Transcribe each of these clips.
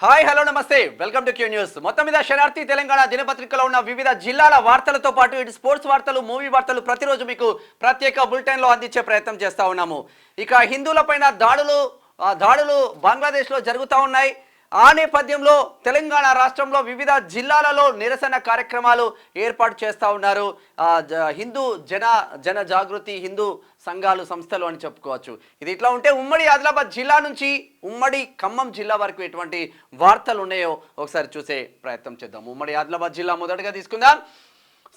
Hi hello నమస్తే welcome to Q news. మొత్తం మీద శనార్థి తెలంగాణ దినపత్రికలో ఉన్న వివిధ జిల్లాల వార్తలతో పాటు ఇటు స్పోర్ట్స్ వార్తలు, మూవీ వార్తలు ప్రతిరోజు మీకు ప్రత్యేక బులెటిన్లో అందించే ప్రయత్నం చేస్తూ ఉన్నాము. ఇక హిందువులపైన దాడులు బంగ్లాదేశ్లో జరుగుతూ ఉన్నాయి. ఆ నేపథ్యంలో తెలంగాణ రాష్ట్రంలో వివిధ జిల్లాలలో నిరసన కార్యక్రమాలు ఏర్పాటు చేస్తూ ఉన్నారు. హిందూ జన జాగృతి హిందూ సంఘాలు, సంస్థలు అని చెప్పుకోవచ్చు. ఇది ఇట్లా ఉంటే ఉమ్మడి ఆదిలాబాద్ జిల్లా నుంచి ఉమ్మడి ఖమ్మం జిల్లా వరకు ఎటువంటి వార్తలు ఉన్నాయో ఒకసారి చూసే ప్రయత్నం చేద్దాం. ఉమ్మడి ఆదిలాబాద్ జిల్లా మొదటగా తీసుకుందాం.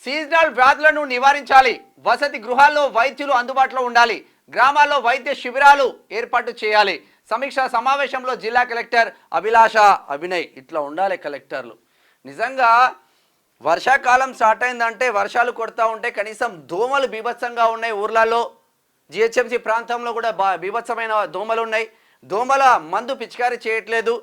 సీజనల్ వ్యాధులను నివారించాలి, వసతి గృహాల్లో వైద్యులు అందుబాటులో ఉండాలి, గ్రామాల్లో వైద్య శిబిరాలు ఏర్పాటు చేయాలి. సమీక్షా సమావేశంలో జిల్లా కలెక్టర్ అభిలాష అభినయ్. ఇట్లా ఉండాలి కలెక్టర్లు. నిజంగా వర్షాకాలం స్టార్ట్ అయిందంటే వర్షాలు కొడతా ఉంటే కనీసం దోమలు బీభత్సంగా ఉన్నాయి ఊర్లలో. జిహెచ్ఎంసీ ప్రాంతంలో కూడా బీభత్సమైన దోమలు ఉన్నాయి. దోమల మందు పిచికారీ చేయట్లేదు.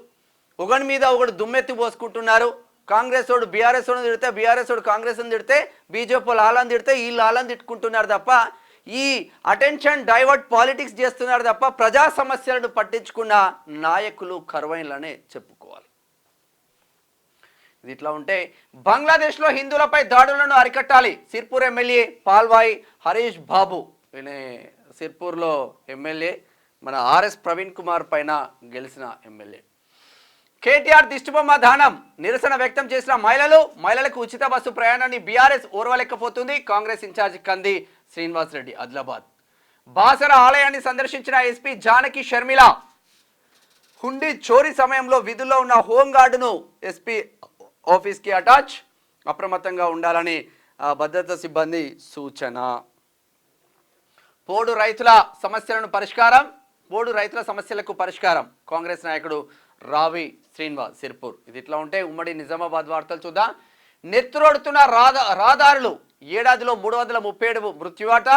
ఒకటి మీద ఒకటి దుమ్మెత్తి పోసుకుంటున్నారు. కాంగ్రెస్ వాడు బీఆర్ఎస్ వాడు తిడితే, బీఆర్ఎస్ వాడు కాంగ్రెస్ని తిడితే, బీజేపీ వాళ్ళని తిడితే వీళ్ళు వాళ్ళని తిట్టుకుంటున్నారు తప్ప ఈ అటెన్షన్ డైవర్ట్ పాలిటిక్స్ చేస్తున్నారు తప్ప ప్రజా సమస్యలను పట్టించుకున్న నాయకులు కరువైనలనే చెప్పుకోవాలి. ఇది ఇట్లా ఉంటే బంగ్లాదేశ్లో హిందువులపై దాడులను అరికట్టాలి. సిర్పూర్ ఎమ్మెల్యే పాల్వాయి హరీష్ బాబు, ఈయన సిర్పూర్లో ఎమ్మెల్యే, మన ఆర్ఎస్ ప్రవీణ్ కుమార్ పైన గెలిచిన ఎమ్మెల్యే. కేటీఆర్ దిష్టిబొమ్మ దానం నిరసన వ్యక్తం చేసిన మహిళలకు ఉచిత బస్సు ప్రయాణాన్ని బీఆర్ఎస్ ఓర్వలేకపోతుంది. కాంగ్రెస్ ఇన్ఛార్జి కంది శ్రీనివాస్ రెడ్డి ఆదిలాబాద్. బాసర ఆలయాన్ని సందర్శించిన ఎస్పీ జానకి షర్మిల. హుండీ చోరీ సమయంలో విధుల్లో ఉన్న హోంగార్డును ఎస్పీ ఆఫీస్కి అటాచ్, అప్రమత్తంగా ఉండాలని భద్రతా సిబ్బంది సూచన. పోడు రైతుల సమస్యలకు పరిష్కారం కాంగ్రెస్ నాయకుడు రావి శ్రీనివాస్ శ్రీపూర్. ఇది ఇట్లా ఉంటే ఉమ్మడి నిజామాబాద్ వార్తలు చూద్దాం. నెత్తురోడుతున్న రహదారులు, ఏడాదిలో 337 మృత్యువాట,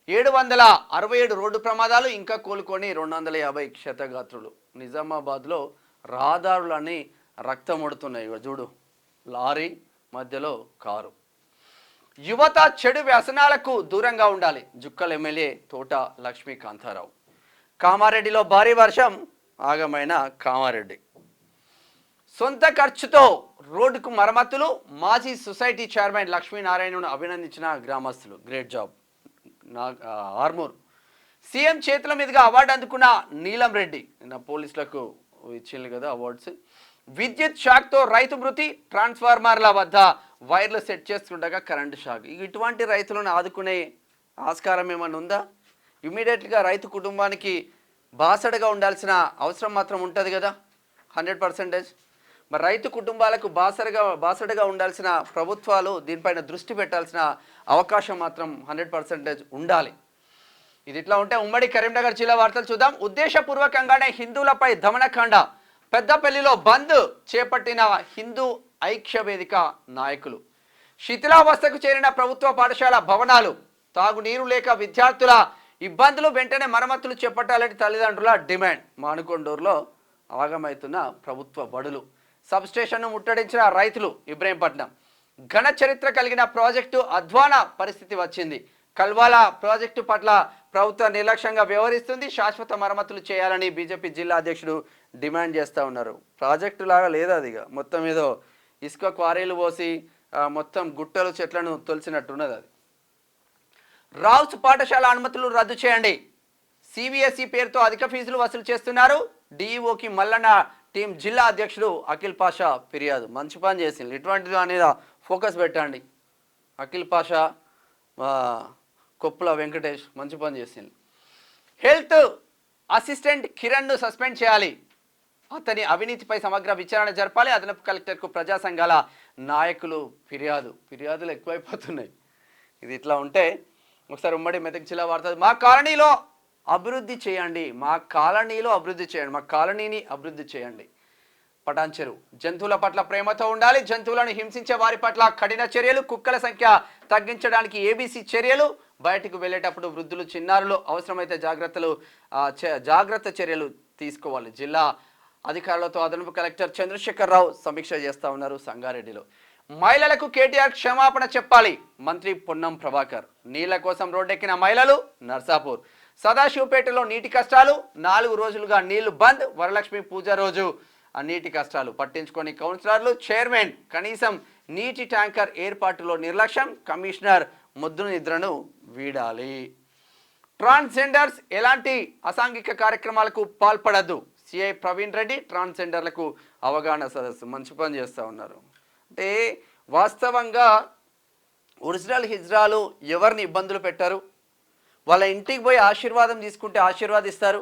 767 రోడ్డు ప్రమాదాలు, ఇంకా కోలుకొని 250 క్షతగాత్రులు. నిజామాబాద్లో రహదారులన్నీ రక్తం ఒడుతున్నాయి. చూడు, లారీ మధ్యలో కారు. యువత చెడు వ్యసనాలకు దూరంగా ఉండాలి. జుక్కల్ ఎమ్మెల్యే తోట లక్ష్మీకాంతారావు. కామారెడ్డిలో భారీ వర్షం, ఆగమైన కామారెడ్డి. సొంత ఖర్చుతో రోడ్డుకు మరమ్మతులు, మాజీ సొసైటీ చైర్మన్ లక్ష్మీనారాయణను అభినందించిన గ్రామస్తులు. Great job. ఆర్మూర్ సీఎం చేతుల మీదుగా అవార్డు అందుకున్న నీలం రెడ్డి. నిన్న పోలీసులకు ఇచ్చింది కదా అవార్డ్స్. విద్యుత్ షాక్తో రైతు మృతి, ట్రాన్స్ఫార్మర్ల వద్ద వైర్లు సెట్ చేస్తుండగా కరెంటు షాక్. ఇటువంటి రైతులను ఆదుకునే ఆస్కారం ఏమన్నా ఉందా? ఇమీడియట్గా రైతు కుటుంబానికి బాసడగా ఉండాల్సిన అవసరం మాత్రం ఉంటుంది కదా 100%. మరి రైతు కుటుంబాలకు బాసడగా ఉండాల్సిన ప్రభుత్వాలు దీనిపైన దృష్టి పెట్టాల్సిన అవకాశం మాత్రం 100% ఉండాలి. ఇది ఇట్లా ఉంటే ఉమ్మడి కరీంనగర్ జిల్లా వార్తలు చూద్దాం. ఉద్దేశపూర్వకంగానే హిందువులపై దమనకాండ, పెద్దపల్లిలో బంద్ చేపట్టిన హిందూ ఐక్య వేదిక నాయకులు. శిథిలావస్థకు చేరిన ప్రభుత్వ పాఠశాల భవనాలు, తాగునీరు లేక విద్యార్థుల ఇబ్బందులు, వెంటనే మరమ్మతులు చేపట్టాలని తల్లిదండ్రుల డిమాండ్. మానుకొండూరులో ఆగమవుతున్న ప్రభుత్వ బడులు. సబ్స్టేషన్ను ముట్టడించిన రైతులు. ఇబ్రహీంపట్నం ఘన చరిత్ర కలిగిన ప్రాజెక్టు అధ్వాన పరిస్థితి వచ్చింది. కల్వాల ప్రాజెక్టు పట్ల ప్రభుత్వం నిర్లక్ష్యంగా వ్యవహరిస్తుంది. శాశ్వత మరమ్మతులు చేయాలని బీజేపీ జిల్లా అధ్యక్షుడు డిమాండ్ చేస్తూ ఉన్నారు. ప్రాజెక్టు లాగా లేదు అది, మొత్తం ఏదో ఇసుక క్వారీలు పోసి మొత్తం గుట్టలు చెట్లను తొలిచినట్టున్నది అది. రావుస్ పాఠశాల అనుమతులు రద్దు చేయండి. సిబిఎస్ఈ పేరుతో అధిక ఫీజులు వసూలు చేస్తున్నారు. డిఈఓకి మల్లన్న టీం జిల్లా అధ్యక్షుడు అఖిల్ పాషా ఫిర్యాదు. మంచి పని చేసింది. ఇటువంటిది అనేది ఫోకస్ పెట్టండి. అఖిల్ పాషా, కొప్పుల వెంకటేష్ మంచి పని చేసింది. హెల్త్ అసిస్టెంట్ కిరణ్ను సస్పెండ్ చేయాలి. అతని అవినీతిపై సమగ్ర విచారణ జరపాలి. అదనపు కలెక్టర్కు ప్రజా సంఘాల నాయకులు ఫిర్యాదులు ఎక్కువైపోతున్నాయి. ఇది ఇట్లా ఉంటే ఒకసారి ఉమ్మడి మెదక్ జిల్లా వార్త. మా కాలనీలో అభివృద్ధి చేయండి, మా కాలనీని అభివృద్ధి చేయండి. పటాన్చెరు జంతువుల పట్ల ప్రేమతో ఉండాలి. జంతువులను హింసించే వారి పట్ల కఠిన చర్యలు. కుక్కల సంఖ్య తగ్గించడానికి ఏబీసీ చర్యలు. బయటకు వెళ్ళేటప్పుడు వృద్ధులు, చిన్నారులు అవసరమైతే జాగ్రత్త చర్యలు తీసుకోవాలి. జిల్లా అధికారులతో అదనపు కలెక్టర్ చంద్రశేఖరరావు సమీక్ష చేస్తూ ఉన్నారు సంగారెడ్డిలో. మహిళలకు కేటీఆర్ క్షమాపణ చెప్పాలి. మంత్రి పొన్నం ప్రభాకర్. నీళ్ల కోసం రోడ్డెక్కిన మహిళలు. నర్సాపూర్ సదాశివపేటలో నీటి కష్టాలు. 4 రోజులుగా నీళ్లు బంద్. వరలక్ష్మి పూజ రోజు ఆ నీటి కష్టాలు పట్టించుకొని కౌన్సిలర్లు, చైర్మన్ కనీసం నీటి ట్యాంకర్ ఏర్పాటులో నిర్లక్ష్యం, కమిషనర్ ముద్దు నిద్రను వీడాలి. ట్రాన్స్జెండర్స్ ఎలాంటి అసాంఘిక కార్యక్రమాలకు పాల్పడద్దు. సిఐ ప్రవీణ్ రెడ్డి ట్రాన్స్జెండర్లకు అవగాహన సదస్సు. మంచి పని చేస్తూ ఉన్నారు. అంటే వాస్తవంగా ఒరిజినల్ హిజ్రాలు ఎవరిని ఇబ్బందులు పెట్టారు, వాళ్ళ ఇంటికి పోయి ఆశీర్వాదం తీసుకుంటే ఆశీర్వాదిస్తారు.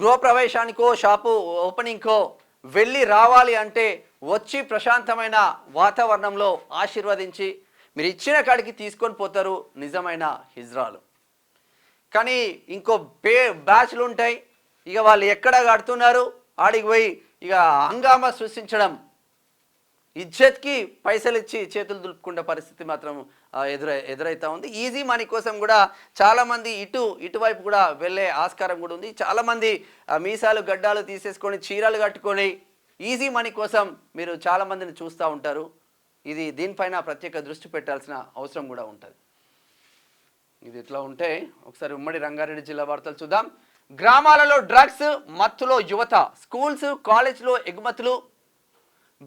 గృహప్రవేశానికో షాపు ఓపెనింగ్కో వెళ్ళి రావాలి అంటే వచ్చి ప్రశాంతమైన వాతావరణంలో ఆశీర్వదించి మీరు ఇచ్చిన కాడికి తీసుకొని పోతారు నిజమైన హిజ్రాలు. కానీ ఇంకో బ్యాచ్లు ఉంటాయి, ఇక వాళ్ళు ఎక్కడ కడుతున్నారు ఆడికి పోయి ఇక హంగామా సృష్టించడం, ఇజ్జత్కి పైసలు ఇచ్చి చేతులు దులుపుకునే పరిస్థితి మాత్రం ఎదురైతా ఉంది. ఈజీ మనీ కోసం కూడా చాలామంది ఇటువైపు కూడా వెళ్ళే ఆస్కారం కూడా ఉంది. చాలామంది మీసాలు గడ్డాలు తీసేసుకొని చీరలు కట్టుకొని ఈజీ మనీ కోసం మీరు చాలామందిని చూస్తూ ఉంటారు. దీనిపైన ప్రత్యేక దృష్టి పెట్టాల్సిన అవసరం కూడా ఉంటుంది. ఇది ఇట్లా ఉంటే ఒకసారి ఉమ్మడి రంగారెడ్డి జిల్లా వార్తలు చూద్దాం. గ్రామాలలో డ్రగ్స్ మత్తులో యువత, స్కూల్స్ కాలేజ్లో ఎగుమతులు,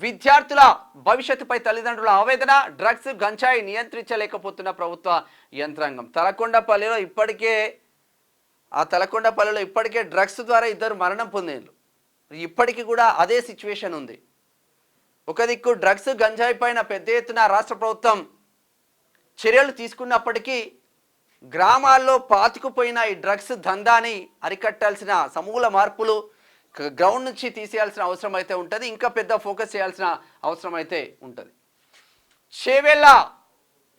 విద్యార్థుల భవిష్యత్తుపై తల్లిదండ్రుల ఆవేదన, డ్రగ్స్ గంజాయి నియంత్రించలేకపోతున్న ప్రభుత్వ యంత్రాంగం. తలకొండపల్లిలో ఇప్పటికే డ్రగ్స్ ద్వారా 2 మరణం పొందేళ్ళు. ఇప్పటికీ కూడా అదే సిచ్యువేషన్ ఉంది. ఒక దిక్కు డ్రగ్స్ గంజాయి పైన పెద్ద ఎత్తున రాష్ట్ర ప్రభుత్వం చర్యలు తీసుకున్నప్పటికీ గ్రామాల్లో పాతుకుపోయిన ఈ డ్రగ్స్ దందాని అరికట్టాల్సిన సమూల మార్పులు గ్రౌండ్ నుంచి తీసేయాల్సిన అవసరం అయితే ఉంటుంది. ఇంకా పెద్ద ఫోకస్ చేయాల్సిన అవసరం అయితే ఉంటుంది. చేవెళ్ళ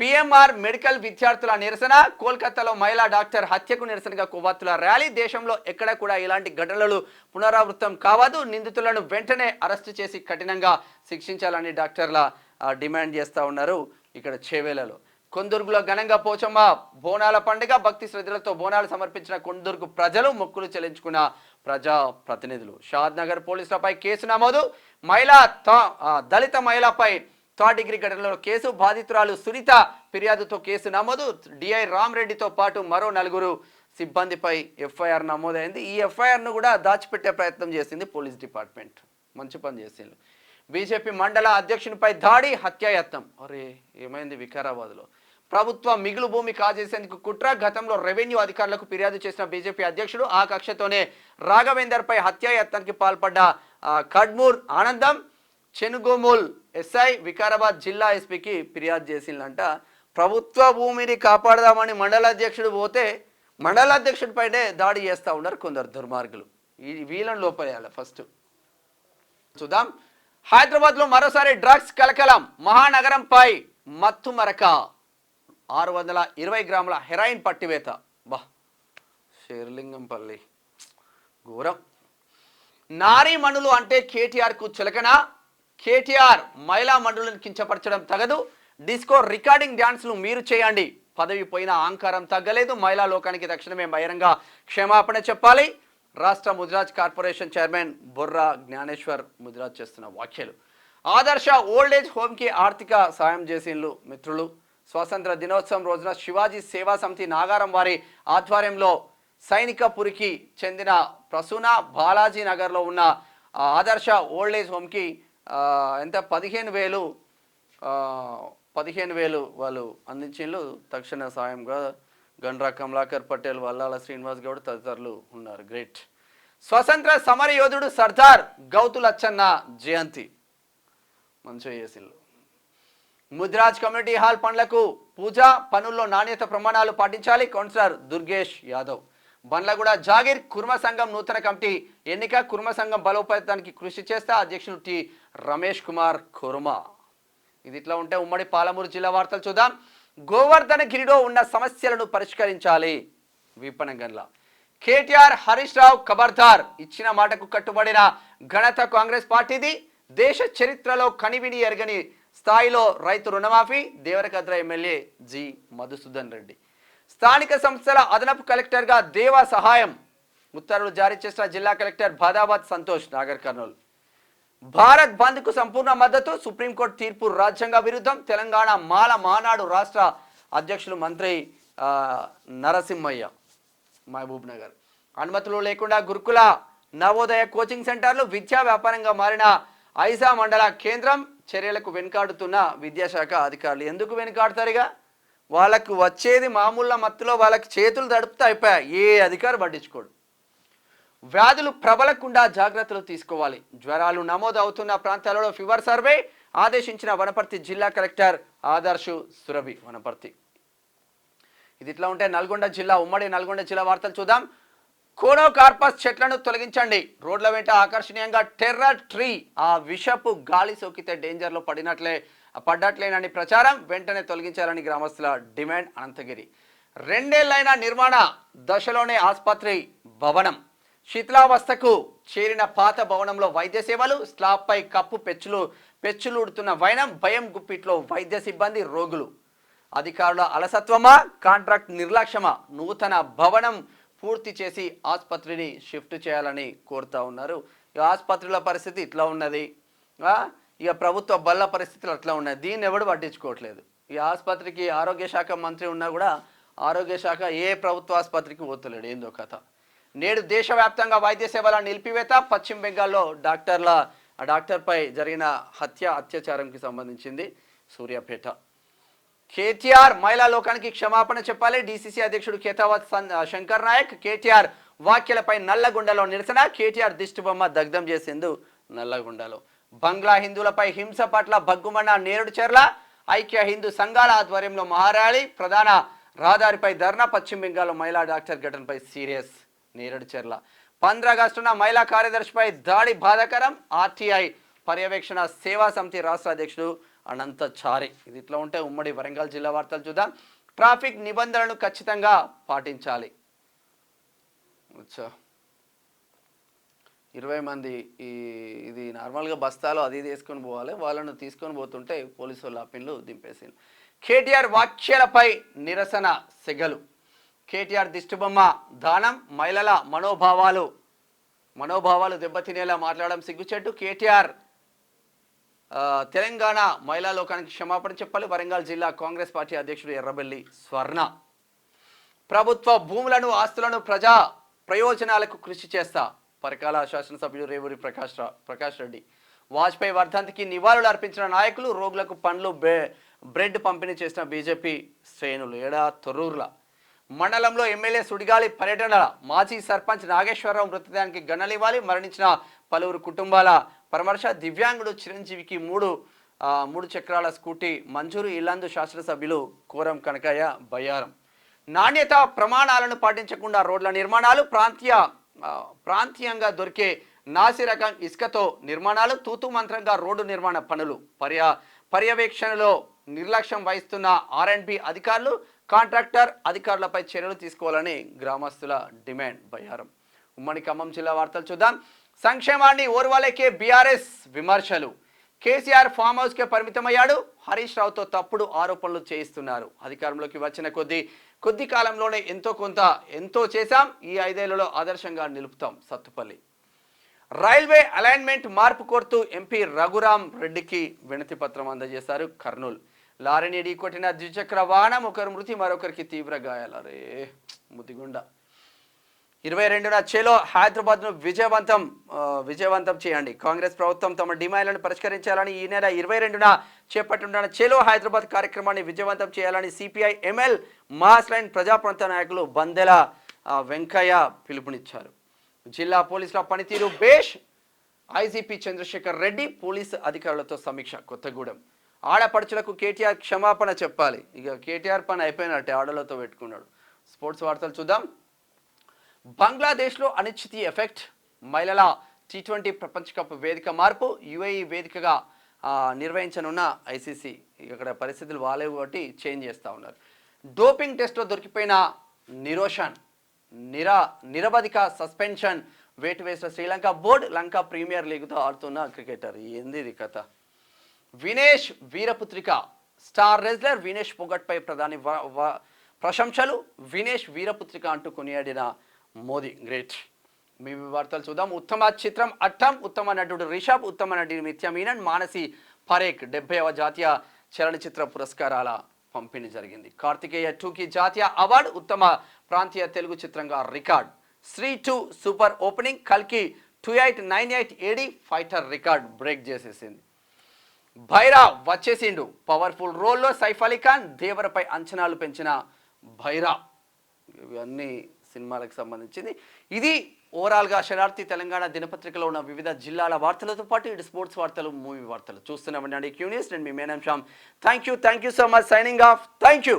పిఎంఆర్ మెడికల్ విద్యార్థుల నిరసన, కోల్కతాలో మహిళా డాక్టర్ హత్యకు నిరసనగా కొవ్వొత్తుల ర్యాలీ. దేశంలో ఎక్కడ కూడా ఇలాంటి ఘటనలు పునరావృతం కావద్దు, నిందితులను వెంటనే అరెస్టు చేసి కఠినంగా శిక్షించాలని డాక్టర్ల డిమాండ్ చేస్తూ ఉన్నారు. ఇక్కడ చేవెళ్ళలో కొందుర్గులో ఘనంగా పోచమ్మ బోనాల పండుగ, భక్తి శ్రద్ధలతో బోనాలు సమర్పించిన కొందుర్గు ప్రజలు, మొక్కులు చెల్లించుకున్న ప్రజా ప్రతినిధులు. షాద్ నగర్ పోలీసులపై కేసు నమోదు, దళిత మహిళపై 3rd డిగ్రీ ఘటనలో కేసు, బాధితురాలు సునీత ఫిర్యాదుతో కేసు నమోదు. డిఐ రామరెడ్డితో పాటు మరో 4 సిబ్బందిపై ఎఫ్ఐఆర్ నమోదైంది. ఈ ఎఫ్ఐఆర్ను కూడా దాచిపెట్టే ప్రయత్నం చేసింది పోలీస్ డిపార్ట్మెంట్. మంచి పని చేసింది. బీజేపీ మండల అధ్యక్షునిపై దాడి, హత్యాయత్నం. అరే ఏమైంది వికారాబాద్లో? ప్రభుత్వ మిగులు భూమి కాజేసేందుకు కుట్ర. గతంలో రెవెన్యూ అధికారులకు ఫిర్యాదు చేసిన బీజేపీ అధ్యక్షుడు ఆ కక్షతోనే రాఘవేందర్పై హత్యాయత్నానికి పాల్పడ్డ కడ్మూర్ ఆనందం, చెనుగోమూల్ ఎస్ఐ వికారాబాద్ జిల్లా ఎస్పీకి ఫిర్యాదు చేసిందంట. ప్రభుత్వ భూమిని కాపాడదామని మండల అధ్యక్షుడు పోతే మండల అధ్యక్షుడిపైనే దాడి చేస్తూ ఉన్నారు కొందరు దుర్మార్గులు. వీళ్ళని లోపలేయాలి ఫస్ట్. చూద్దాం. హైదరాబాద్లో మరోసారి డ్రగ్స్ కలకలం, మహానగరంపై మత్తు మరక. 620 గ్రాముల హెరాయిన్ పట్టివేత. శేర్లింగంపల్లి ఘోరం. నారీ మణులు అంటే కేటీఆర్కు చులకన. కేటీఆర్ మహిళా మండలిని కించపరచడం తగదు. డిస్కో రికార్డింగ్ డ్యాన్స్లు మీరు చేయండి. పదవి పోయిన అహంకారం తగ్గలేదు. మహిళా లోకానికి తక్షణమే బహిరంగ క్షమాపణ చెప్పాలి. రాష్ట్ర ముదిరాజ్ కార్పొరేషన్ చైర్మన్ బొర్రా జ్ఞానేశ్వర్ ముదిరాజ్ చేస్తున్న వ్యాఖ్యలు. ఆదర్శ ఓల్డేజ్ హోమ్కి ఆర్థిక సాయం చేసిన్లు మిత్రులు. స్వాతంత్ర దినోత్సవం రోజున శివాజీ సేవా సమితి నాగారం వారి ఆధ్వర్యంలో సైనికపురికి చెందిన ప్రసూన బాలాజీ నగర్లో ఉన్న ఆదర్శ ఓల్డేజ్ హోమ్కి ఎంత 15,000 వాళ్ళు అందించిండ్లు తక్షణ సాయంగా. గండ్రా కమలాకర్ పటేల్, వల్లాల శ్రీనివాస్ గౌడ్ తదితరులు ఉన్నారు. గ్రేట్. స్వతంత్ర సమర యోధుడు సర్దార్ గౌతు లచ్చన్న జయంతి మంచిగా చేసిల్లు. ముదిరాజ్ కమ్యూనిటీ హాల్ పనులకు పూజ పనుల్లో నాణ్యత ప్రమాణాలు పాటించాలి. కౌన్సిలర్ దుర్గేష్ యాదవ్. బండ్లగూడ జాగీర్ కుర్మ సంఘం నూతన కమిటీ ఎన్నిక. కుర్మ సంఘం బలోపేతానికి కృషి చేస్తా అధ్యక్షుడు టి రమేష్ కుమార్ కుర్మ. ఇది ఇట్లా ఉంటే ఉమ్మడి పాలమూరు జిల్లా వార్తలు చూద్దాం. గోవర్ధన గిరిలో ఉన్న సమస్యలను పరిష్కరించాలి. విపణగన్ల కేటీఆర్, హరీష్ రావు ఖబర్దార్. ఇచ్చిన మాటకు కట్టుబడిన ఘనత కాంగ్రెస్ పార్టీది. దేశ చరిత్రలో కనివిని ఎరగని స్థాయిలో రైతు రుణమాఫీ. Devarakadra MLA G Madhusudan Reddy. స్థానిక సంస్థల అదనపు కలెక్టర్గా దేవా సహాయం. ఉత్తర్వులు జారీ చేసిన జిల్లా కలెక్టర్ బాదాబాద్ సంతోష్ నాగర్ కర్నూలు. భారత్ బంద్కు సంపూర్ణ మద్దతు. సుప్రీంకోర్టు తీర్పు రాజ్యాంగ విరుద్ధం. తెలంగాణ మాల మానాడు రాష్ట్ర అధ్యక్షులు మంత్రి నరసింహయ్య మహబూబ్ నగర్. అనుమతులు లేకుండా గురుకుల నవోదయ కోచింగ్ సెంటర్లు విద్యా వ్యాపారంగా మారిన ఐజా మండల కేంద్రం చర్యలకు వెనుకాడుతున్న విద్యాశాఖ అధికారులు. ఎందుకు వెనుకాడతారుగా? వాళ్ళకు వచ్చేది మామూలు మత్తులో వాళ్ళకి చేతులు తడుపుతూ అయిపోయాయి. ఏ అధికారి పట్టించుకోడు. వ్యాధులు ప్రబలకుండా జాగ్రత్తలు తీసుకోవాలి. జ్వరాలు నమోదు అవుతున్న ప్రాంతాలలో ఫీవర్ సర్వే ఆదేశించిన వనపర్తి జిల్లా కలెక్టర్ ఆదర్శు సురభి. వనపర్తి ఇది ఇట్లా ఉంటే నల్గొండ జిల్లా, ఉమ్మడి నల్గొండ జిల్లా వార్తలు చూద్దాం. కోనోకార్పస్ చెట్లను తొలగించండి. రోడ్ల వెంట ఆకర్షణీయంగా టెర్రర్ ట్రీ. ఆ విషపు గాలి సోకితే డేంజర్లో పడ్డట్లేనని ప్రచారం. వెంటనే తొలగించాలని గ్రామస్తుల డిమాండ్. అనంతగిరి 2 ఏళ్లైన నిర్మాణ దశలోనే ఆసుపత్రి భవనం. శిథిలావస్థకు చేరిన పాత భవనంలో వైద్య సేవలు. స్లాబ్పై కప్పు పెచ్చులుడుతున్న వైనం. భయం గుప్పిట్లో వైద్య సిబ్బంది, రోగులు. అధికారుల అలసత్వమా, కాంట్రాక్ట్ నిర్లక్ష్యమా? నూతన భవనం పూర్తి చేసి ఆసుపత్రిని షిఫ్ట్ చేయాలని కోరుతా ఉన్నారు. ఇక ఆసుపత్రుల పరిస్థితి ఇట్లా ఉన్నది, ఇక ప్రభుత్వ బల్ల పరిస్థితులు అట్లా ఉన్నాయి. దీన్ని ఎవడు పట్టించుకోవట్లేదు. ఈ ఆసుపత్రికి ఆరోగ్య శాఖ మంత్రి ఉన్నా కూడా ఆరోగ్య శాఖ ఏ ప్రభుత్వ ఆసుపత్రికి పోతలేడు. ఏందో కథ. నేడు దేశవ్యాప్తంగా వైద్య సేవల నిలిపివేత. పశ్చిమ బెంగాల్లో డాక్టర్పై జరిగిన అత్యాచారంకి సంబంధించింది. సూర్యాపేట. కేటీఆర్ మహిళా లోకానికి క్షమాపణ చెప్పాలి. డీసీసీ అధ్యక్షుడు కేతావత్ శంకర్ నాయక్. కేటీఆర్ వ్యాఖ్యలపై నల్లగొండలో నిరసన. కేటీఆర్ దిష్టిబొమ్మ దగ్ధం చేసేందు నల్లగొండలో. బంగ్లా హిందువులపై హింస పట్ల భగ్గుమన్న నేరుడుచెర్ల. ఐక్య హిందూ సంఘాల ఆధ్వర్యంలో మహార్యాలీ. ప్రధాన రహదారిపై ధర్నా. పశ్చిమ బెంగాల్లో మహిళా డాక్టర్ ఘటనపై సీరియస్. నేరుడుచెర్ల. 15 ఆగస్టున మహిళా కార్యదర్శిపై దాడి బాధాకరం. ఆర్టీఐ పర్యవేక్షణ సేవా సమితి రాష్ట్ర అధ్యక్షుడు అనంతచారి. ఇది ఇట్లా ఉంటే ఉమ్మడి వరంగల్ జిల్లా వార్తలు చూద్దాం. ట్రాఫిక్ నిబంధనలను ఖచ్చితంగా పాటించాలి. 20 మంది ఇది నార్మల్గా బస్తాలు అది తీసుకొని పోవాలి. వాళ్ళను తీసుకొని పోతుంటే పోలీసు వాళ్ళు పిన్లు దింపేసింది. కేటీఆర్ వ్యాఖ్యలపై నిరసన సెగలు. కేటీఆర్ దిష్టిబొమ్మ దానం. మహిళల మనోభావాలు దెబ్బతినేలా మాట్లాడడం సిగ్గుచెట్టు. కేటీఆర్ తెలంగాణ మహిళా లోకానికి క్షమాపణ చెప్పాలి. వరంగల్ జిల్లా కాంగ్రెస్ పార్టీ అధ్యక్షుడు ఎర్రబెల్లి స్వర్ణ. ప్రభుత్వ భూములను ఆస్తులను ప్రజా ప్రయోజనాలకు కృషి చేస్తా. పరకాల శాసనసభ్యుడు రేవూరి ప్రకాష్ రెడ్డి. వాజ్పేయి వర్ధంతికి నివాళులు అర్పించిన నాయకులు. రోగులకు పండ్లు బ్రెడ్ పంపిణీ చేసిన బీజేపీ శ్రేణులు. తొర్రూర్ల మండలంలో ఎమ్మెల్యే సుడిగాలి పర్యటన. మాజీ సర్పంచ్ నాగేశ్వరరావు మృతదేహానికి గన్నలివ్వాలి. మరణించిన పలువురు కుటుంబాల పరామర్శ. దివ్యాంగుడు చిరంజీవికి 3 చక్రాల స్కూటీ మంజూరు. ఇల్లందు శాసనసభ్యులు కోరం కనకయ్య బయ్యారం. నాణ్యత ప్రమాణాలను పాటించకుండా రోడ్ల నిర్మాణాలు. ప్రాంతీయంగా దొరికే నాసిరకం ఇసుకతో నిర్మాణాలు. తూతు మంత్రంగా రోడ్డు నిర్మాణ పనులు. పర్యవేక్షణలో నిర్లక్ష్యం వహిస్తున్న ఆర్ఎండ్బి అధికారులు. కాంట్రాక్టర్ అధికారులపై చర్యలు తీసుకోవాలని గ్రామస్తుల డిమాండ్. బయ్యారం. ఉమ్మడి ఖమ్మం జిల్లా వార్తలు చూద్దాం. సంక్షేమాన్ని ఓర్వాలేకే బీఆర్ఎస్ విమర్శలు. కేసీఆర్ ఫామ్ హౌస్కే పరిమితమయ్యాడు. హరీష్ రావుతో తప్పుడు ఆరోపణలు చేయిస్తున్నారు. అధికారంలోకి వచ్చిన కొద్ది కాలంలోనే ఎంతో చేశాం. ఈ 5 ఏళ్లలో ఆదర్శంగా నిలుపుతాం. సత్తుపల్లి. రైల్వే అలైన్మెంట్ మార్పు కోరుతూ ఎంపీ రఘురాం రెడ్డికి వినతి పత్రం అందజేశారు. కర్నూలు. లారీని ఢీకొట్టిన ద్విచక్ర వాహనం. ఒకరు మృతి, మరొకరికి తీవ్ర గాయాలు. అరే ముదిగుండ. 22న చేలో హైదరాబాద్ను విజయవంతం చేయండి. కాంగ్రెస్ ప్రభుత్వం తమ డిమాండ్లను పరిష్కరించాలని ఈ నెల 22న చేపట్టనున్న చేలో హైదరాబాద్ కార్యక్రమాన్ని విజయవంతం చేయాలని సిపిఐ ఎంఎల్ మాస్ లైన్ ప్రజాప్రాంత నాయకులు బందెల వెంకయ్య పిలుపునిచ్చారు. జిల్లా పోలీసుల పనితీరు బేష్. ఐజీపీ చంద్రశేఖర్ రెడ్డి పోలీసు అధికారులతో సమీక్ష. కొత్తగూడెం. ఆడపడుచులకు కేటీఆర్ క్షమాపణ చెప్పాలి. ఇక కేటీఆర్ పని అయిపోయినట్టే, ఆడలతో పెట్టుకున్నాడు. స్పోర్ట్స్ వార్తలు చూద్దాం. బంగ్లాదేశ్లో అనిశ్చితి ఎఫెక్ట్. మహిళల T20 ప్రపంచ కప్ వేదిక మార్పు. యుఏఈ వేదికగా నిర్వహించనున్న ఐసీసీ. ఇక్కడ పరిస్థితులు బాలేవు కాబట్టి చేంజ్ చేస్తూ ఉన్నారు. డోపింగ్ టెస్ట్లో దొరికిపోయిన నిరోషన్ నిరవధిక సస్పెన్షన్ వేటు వేసిన శ్రీలంక బోర్డు. లంక ప్రీమియర్ లీగ్తో ఆడుతున్న క్రికెటర్. ఏంది ఇది కథ? వినేష్ వీరపుత్రిక. స్టార్ రెజ్లర్ వినేష్ పొగట్పై ప్రధాని ప్రశంసలు. వినేష్ వీరపుత్రిక అంటూ కొనియాడిన మోదీ. గ్రేట్. మీ వార్తలు చూద్దాం. ఉత్తమ చిత్రం అట్టం. ఉత్తమ నటుడు రిషబ్. ఉత్తమ నటుడు నిత్య మీనన్. మానసి పరేఖ్ 70వ జాతీయ చలనచిత్ర పురస్కారాల పంపిణీ జరిగింది. కార్తికేయ 2కి జాతీయ అవార్డు. ఉత్తమ ప్రాంతీయ తెలుగు చిత్రంగా రికార్డ్. శ్రీ 2 సూపర్ ఓపెనింగ్, కల్కి 2898 ఏడి ఫైటర్ రికార్డ్ బ్రేక్ చేసేసింది. భైరా వచ్చేసిండు, పవర్ఫుల్ రోల్లో సైఫ్ అలీ ఖాన్, దేవరపై అంచనాలు పెంచిన భైరా. ఇవన్నీ సినిమాలకు సంబంధించింది. ఇది ఓవరాల్గా శరార్థి తెలంగాణ దినపత్రికలో ఉన్న వివిధ జిల్లాల వార్తలతో పాటు ఇటు స్పోర్ట్స్ వార్తలు, మూవీ వార్తలు చూస్తున్నామండి. క్యూ న్యూస్, నేను మీ మేనం Shyam. Thank you so much. Signing off. Thank you.